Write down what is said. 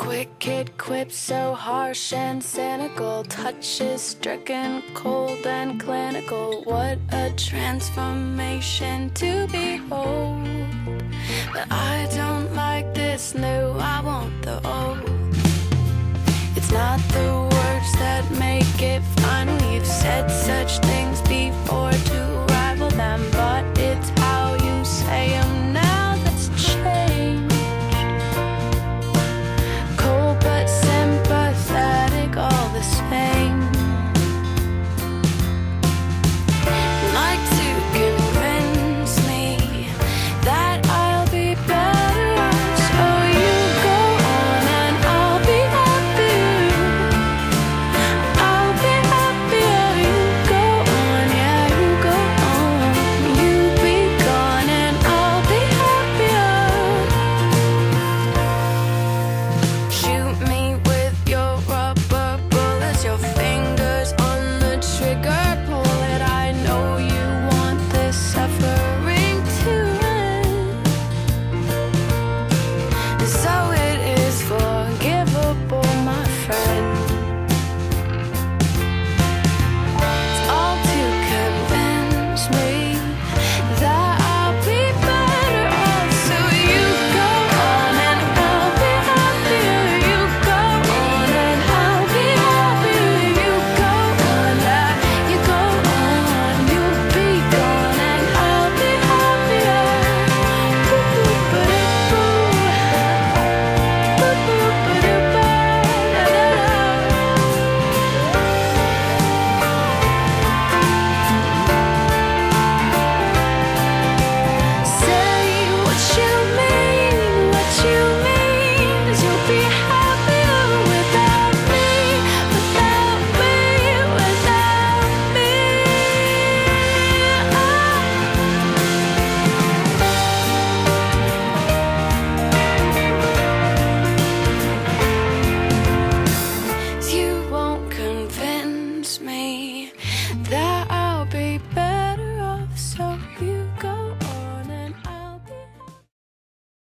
Quick kid quips so harsh and cynical, touches stricken, cold and clinical. What a transformation to behold. But I don't like this new, I want the old. It's not the words that make it final. You've said such things